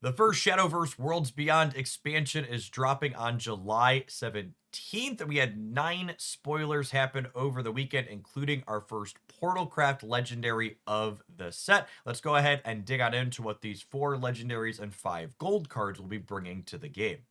The first Shadowverse Worlds Beyond expansion is dropping on July 17th. We had 9 spoilers happen over the weekend, including our first Portalcraft Legendary of the set. Let's go ahead and dig on into what these 4 legendaries and 5 gold cards will be bringing to the game.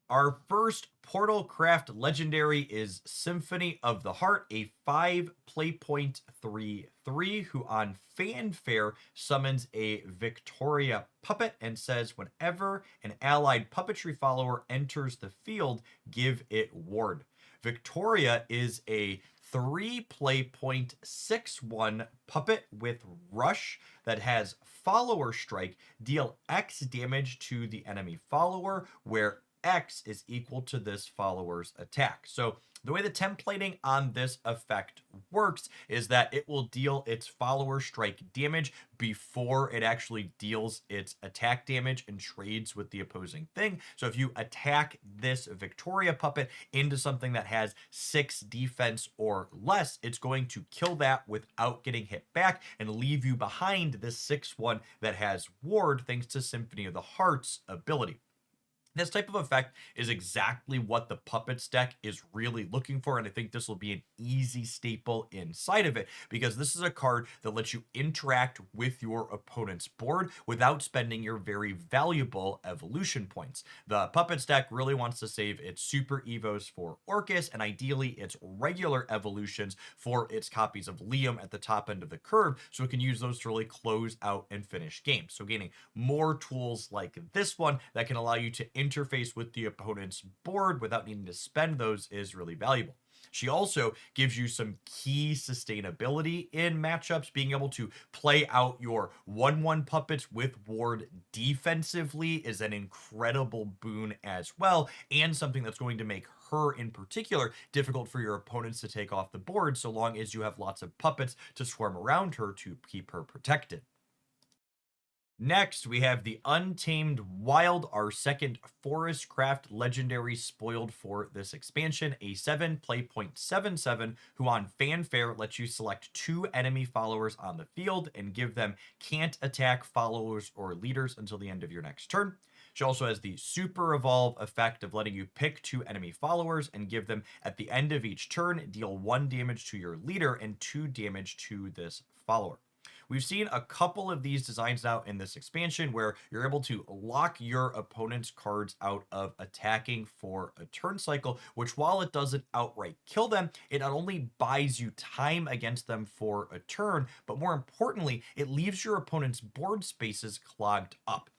Our first Portalcraft Legendary is Symphony of the Heart, a 5 playpoint 3/3 who on fanfare summons a Victoria puppet and says whenever an allied puppetry follower enters the field, give it ward. Victoria is a 3 playpoint 6/1 puppet with rush that has follower strike, deal X damage to the enemy follower, where X is equal to this follower's attack. So the way the templating on this effect works is that it will deal its follower strike damage before it actually deals its attack damage and trades with the opposing thing. So if you attack this Victoria puppet into something that has 6 defense or less, it's going to kill that without getting hit back and leave you behind this 6/1 that has ward thanks to Symphony of the Heart's ability. This type of effect is exactly what the Puppets deck is really looking for, and I think this will be an easy staple inside of it, because this is a card that lets you interact with your opponent's board without spending your very valuable evolution points. The Puppets deck really wants to save its Super Evos for Orcus, and ideally its regular evolutions for its copies of Liam at the top end of the curve, so it can use those to really close out and finish games. So gaining more tools like this one that can allow you to interface with the opponent's board without needing to spend those is really valuable. She also gives you some key sustainability in matchups. Being able to play out your 1/1 puppets with ward defensively is an incredible boon as well, and something that's going to make her in particular difficult for your opponents to take off the board, so long as you have lots of puppets to swarm around her to keep her protected. Next, we have the Untamed Wild, our second Forestcraft Legendary spoiled for this expansion, a 7 playpoint 7/7 who on fanfare lets you select 2 enemy followers on the field and give them can't attack followers or leaders until the end of your next turn. She also has the Super Evolve effect of letting you pick 2 enemy followers and give them at the end of each turn, deal 1 damage to your leader and 2 damage to this follower. We've seen a couple of these designs now in this expansion where you're able to lock your opponent's cards out of attacking for a turn cycle, which while it doesn't outright kill them, it not only buys you time against them for a turn, but more importantly, it leaves your opponent's board spaces clogged up.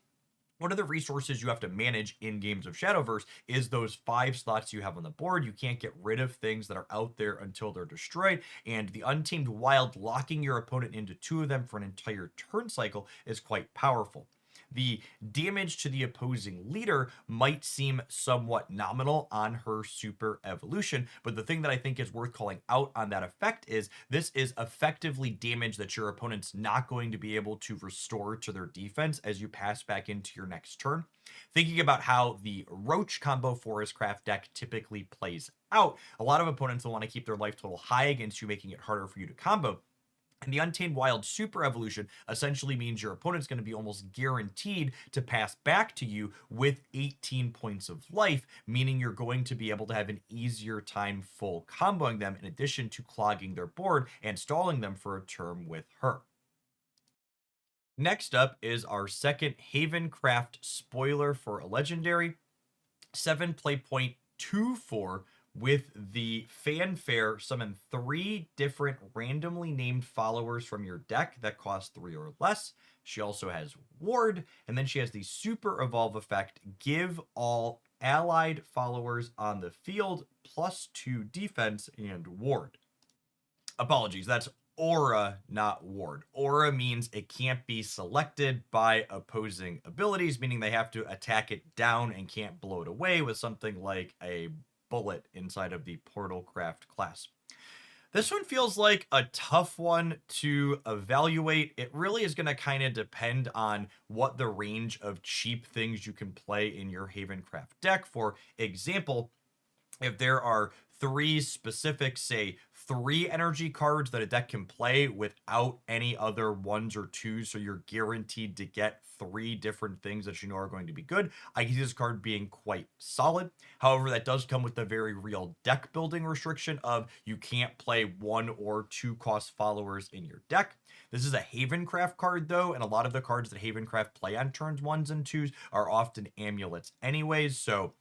One of the resources you have to manage in games of Shadowverse is those 5 slots you have on the board. You can't get rid of things that are out there until they're destroyed, and the Untamed Wild locking your opponent into 2 of them for an entire turn cycle is quite powerful. The damage to the opposing leader might seem somewhat nominal on her super evolution, but the thing that I think is worth calling out on that effect is this is effectively damage that your opponent's not going to be able to restore to their defense as you pass back into your next turn. Thinking about how the Roach combo Forestcraft deck typically plays out, a lot of opponents will want to keep their life total high against you, making it harder for you to combo. And the Untamed Wild Super Evolution essentially means your opponent's going to be almost guaranteed to pass back to you with 18 points of life, meaning you're going to be able to have an easier time full comboing them in addition to clogging their board and stalling them for a turn with her. Next up is our second Havencraft spoiler for a legendary, 7 playpoint 2/4 with the fanfare summon 3 different randomly named followers from your deck that cost 3 or less. She also has ward, and then she has the super evolve effect, give all allied followers on the field +2 defense and ward. Apologies, that's aura, not ward. Aura means it can't be selected by opposing abilities, meaning they have to attack it down and can't blow it away with something like a bullet inside of the Portalcraft class. This one feels like a tough one to evaluate. It really is going to kind of depend on what the range of cheap things you can play in your Havencraft deck. For example, if there are three specific, say, three energy cards that a deck can play without any other ones or twos, so you're guaranteed to get three different things that you know are going to be good, I can see this card being quite solid. However, that does come with the very real deck building restriction of you can't play one or two cost followers in your deck. This is a Havencraft card, though, and a lot of the cards that Havencraft play on turns ones and twos are often amulets anyways, so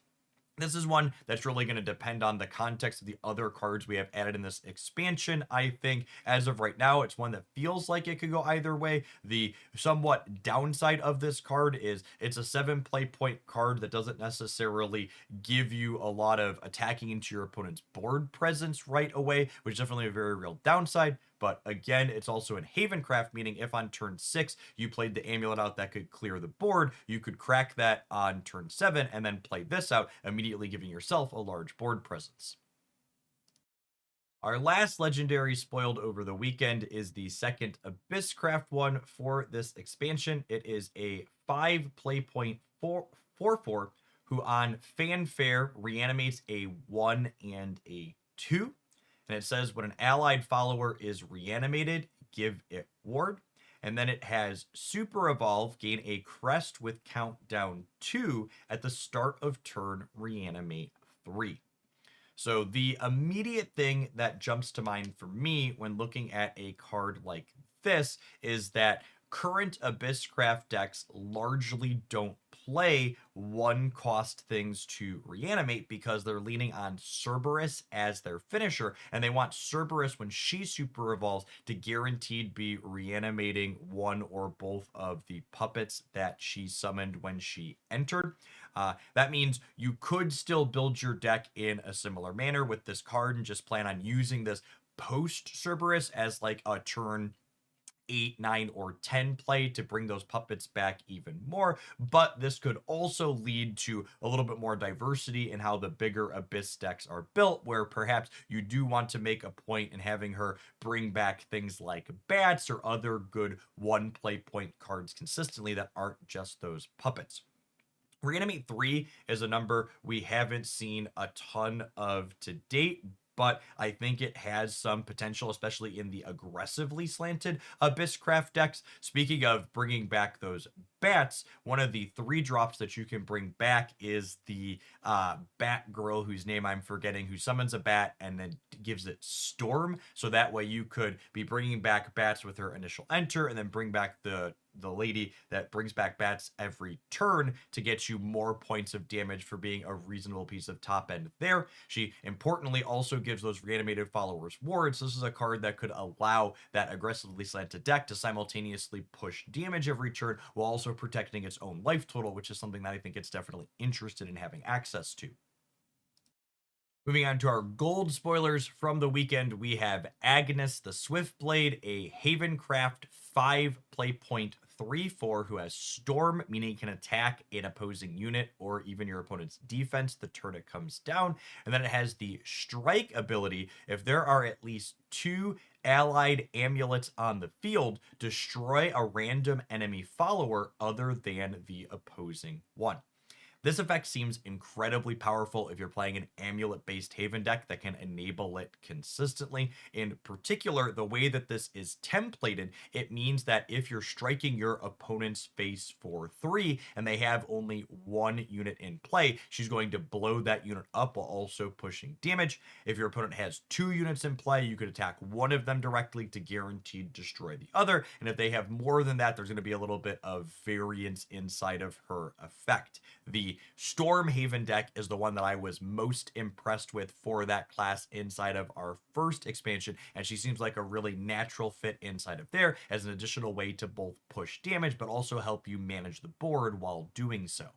this is one that's really going to depend on the context of the other cards we have added in this expansion. I think as of right now, it's one that feels like it could go either way. The somewhat downside of this card is it's a 7 play point card that doesn't necessarily give you a lot of attacking into your opponent's board presence right away, which is definitely a very real downside. But again, it's also in Havencraft, meaning if on turn 6 you played the amulet out that could clear the board, you could crack that on turn 7 and then play this out, immediately giving yourself a large board presence. Our last legendary spoiled over the weekend is the second Abysscraft one for this expansion. It is a 5 play point 4/4 who on fanfare reanimates a 1 and a 2. And it says when an allied follower is reanimated, give it ward. And then it has super evolve, gain a crest with countdown 2 at the start of turn, reanimate 3. So the immediate thing that jumps to mind for me when looking at a card like this is that current Abysscraft decks largely don't play one cost things to reanimate because they're leaning on Cerberus as their finisher, and they want Cerberus when she super evolves to guaranteed be reanimating one or both of the puppets that she summoned when she entered. That means you could still build your deck in a similar manner with this card and just plan on using this post Cerberus as like a turn 8, 9, or 10 play to bring those puppets back even more. But this could also lead to a little bit more diversity in how the bigger Abyss decks are built, where perhaps you do want to make a point in having her bring back things like bats or other good one play point cards consistently that aren't just those puppets. Reanimate 3 is a number we haven't seen a ton of to date, but I think it has some potential, especially in the aggressively slanted Abysscraft decks. Speaking of bringing back those bats, one of the 3 drops that you can bring back is the bat girl whose name I'm forgetting, who summons a bat and then gives it storm. So that way you could be bringing back bats with her initial enter and then bring back the lady that brings back bats every turn to get you more points of damage for being a reasonable piece of top end there. She importantly also gives those reanimated followers wards. This is a card that could allow that aggressively slanted deck to simultaneously push damage every turn while also protecting its own life total, which is something that I think it's definitely interested in having access to. Moving on to our gold spoilers from the weekend, we have Agnes the Swiftblade, a Havencraft 5 play point 3/4 who has Storm, meaning it can attack an opposing unit or even your opponent's defense the turn it comes down. And then it has the Strike ability. If there are at least 2 allied amulets on the field, destroy a random enemy follower other than the opposing one. This effect seems incredibly powerful if you're playing an amulet-based Haven deck that can enable it consistently. In particular, the way that this is templated, it means that if you're striking your opponent's face for 3 and they have only 1 unit in play, she's going to blow that unit up while also pushing damage. If your opponent has 2 units in play, you could attack one of them directly to guaranteed destroy the other. And if they have more than that, there's going to be a little bit of variance inside of her effect. The Stormhaven deck is the one that I was most impressed with for that class inside of our first expansion, and she seems like a really natural fit inside of there as an additional way to both push damage but also help you manage the board while doing so.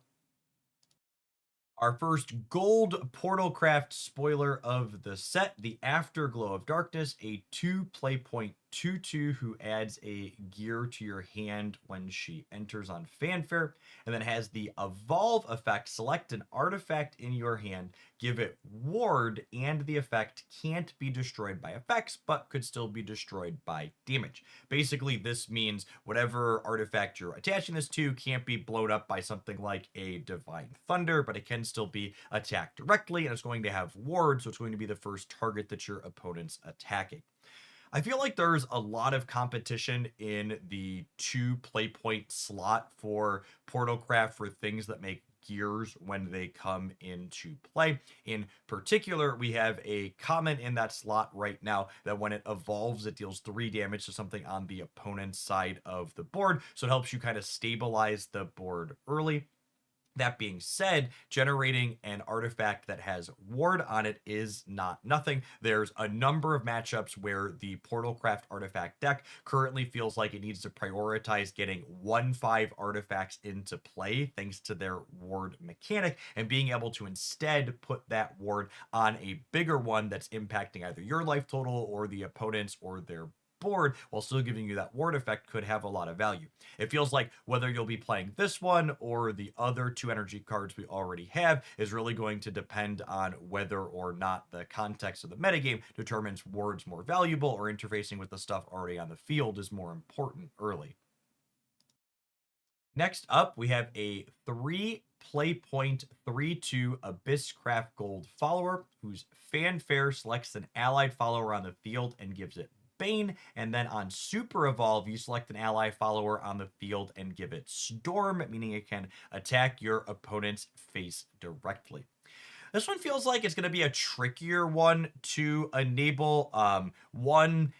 Our first gold Portalcraft spoiler of the set, the Afterglow of Darkness, a 2 play point 2/2 who adds a gear to your hand when she enters on Fanfare, and then has the Evolve effect. Select an artifact in your hand, give it Ward, and the effect can't be destroyed by effects, but could still be destroyed by damage. Basically, this means whatever artifact you're attaching this to can't be blown up by something like a Divine Thunder, but it can still be attacked directly, and it's going to have Ward, so it's going to be the first target that your opponent's attacking. I feel like there's a lot of competition in the 2 play point slot for Portalcraft for things that make gears when they come into play. In particular, we have a common in that slot right now that when it evolves, it deals 3 damage to something on the opponent's side of the board. So it helps you kind of stabilize the board early. That being said, generating an artifact that has Ward on it is not nothing. There's a number of matchups where the Portalcraft artifact deck currently feels like it needs to prioritize getting 1/5 artifacts into play thanks to their Ward mechanic, and being able to instead put that Ward on a bigger one that's impacting either your life total or the opponent's or their board while still giving you that ward effect could have a lot of value. It feels like whether you'll be playing this one or the other 2 energy cards we already have is really going to depend on whether or not the context of the metagame determines wards more valuable or interfacing with the stuff already on the field is more important early. Next up, we have a 3 play point 3/2 Abysscraft Gold follower whose Fanfare selects an allied follower on the field and gives it Bane, and then on Super Evolve, you select an ally follower on the field and give it Storm, meaning it can attack your opponent's face directly. This one feels like it's going to be a trickier one to enable. One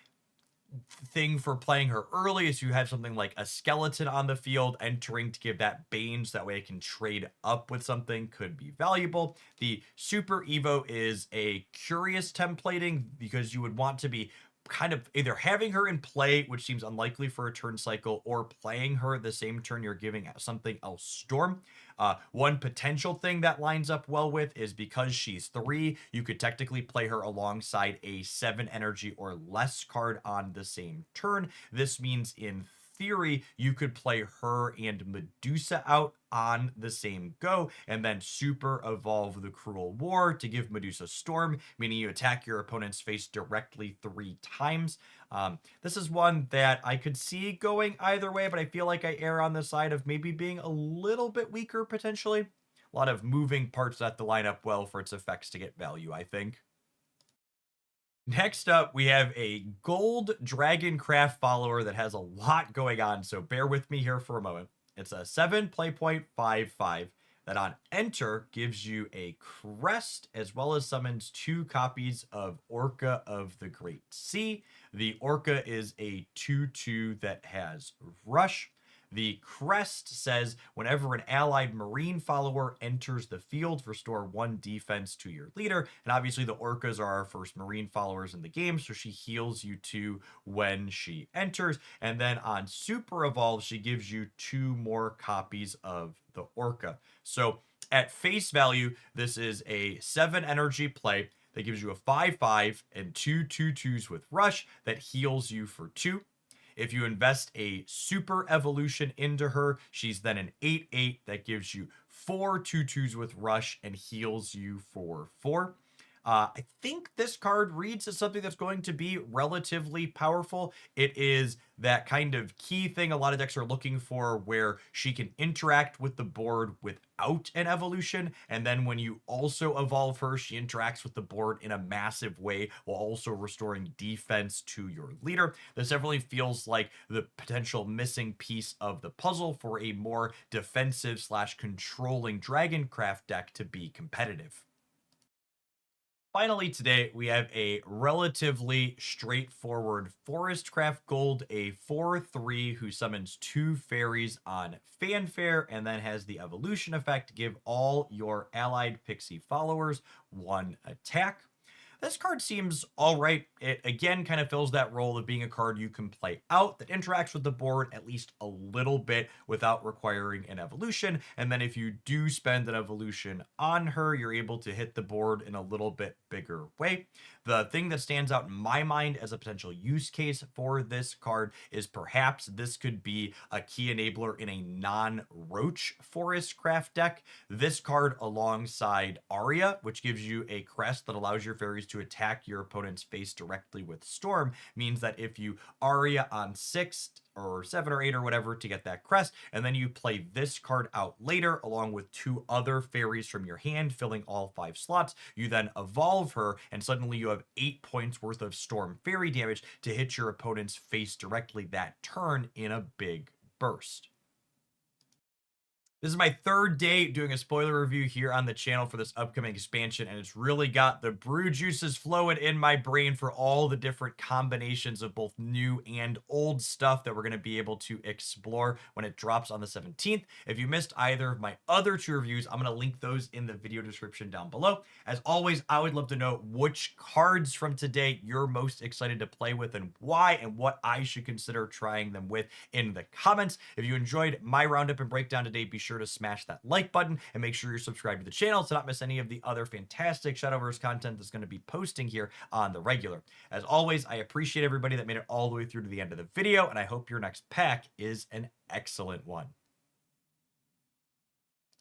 thing for playing her early is you have something like a skeleton on the field entering to give that Bane, so that way it can trade up with something, could be valuable. The Super Evo is a curious templating because you would want to be kind of either having her in play, which seems unlikely for a turn cycle, or playing her the same turn you're giving something else Storm. One potential thing that lines up well with is because she's 3, you could technically play her alongside a 7 energy or less card on the same turn. This means in theory, you could play her and Medusa out on the same go, and then super evolve the Cruel War to give Medusa Storm, meaning you attack your opponent's face directly 3 times. This is one that I could see going either way, but I feel like I err on the side of maybe being a little bit weaker potentially. A lot of moving parts that to line up well for its effects to get value, I think. Next up, we have a gold Dragoncraft follower that has a lot going on, so bear with me here for a moment. It's a 7 play point 5/5 that on enter gives you a crest as well as summons 2 copies of Orca of the Great Sea. The Orca is a 2/2 that has rush. The crest says whenever an allied marine follower enters the field, restore 1 defense to your leader. And obviously the orcas are our first marine followers in the game, so she heals you 2 when she enters. And then on Super Evolve, she gives you 2 more copies of the orca. So at face value, this is a 7 energy play that gives you a 5/5 and 2 2/2s with rush that heals you for 2. If you invest a super evolution into her, she's then an 8/8 that gives you 4 2/2s with rush and heals you for 4. I think this card reads as something that's going to be relatively powerful. It is that kind of key thing a lot of decks are looking for where she can interact with the board without an evolution. And then when you also evolve her, she interacts with the board in a massive way while also restoring defense to your leader. This definitely feels like the potential missing piece of the puzzle for a more defensive slash controlling Dragoncraft deck to be competitive. Finally, today we have a relatively straightforward Forestcraft Gold, a 4/3 who summons 2 fairies on Fanfare and then has the evolution effect give all your allied pixie followers 1 attack. this card seems all right. It again kind of fills that role of being a card you can play out that interacts with the board at least a little bit without requiring an evolution. And then if you do spend an evolution on her, you're able to hit the board in a little bit bigger way. The thing that stands out in my mind as a potential use case for this card is perhaps this could be a key enabler in a non-roach Forestcraft deck. This card alongside Aria, which gives you a crest that allows your fairies to attack your opponent's face directly with Storm, means that if you Aria on 6 or 7 or 8 or whatever to get that crest, and then you play this card out later along with 2 other fairies from your hand filling all 5 slots, you then evolve her and suddenly you have 8 points worth of Storm fairy damage to hit your opponent's face directly that turn in a big burst. This is my third day doing a spoiler review here on the channel for this upcoming expansion, and it's really got the brew juices flowing in my brain for all the different combinations of both new and old stuff that we're going to be able to explore when it drops on the 17th. If you missed either of my other 2 reviews, I'm going to link those in the video description down below. As always, I would love to know which cards from today you're most excited to play with and why, and what I should consider trying them with in the comments. If you enjoyed my roundup and breakdown today, be sure to smash that like button and make sure you're subscribed to the channel to not miss any of the other fantastic Shadowverse content that's going to be posting here on the regular. As always, I appreciate everybody that made it all the way through to the end of the video, and I hope your next pack is an excellent one.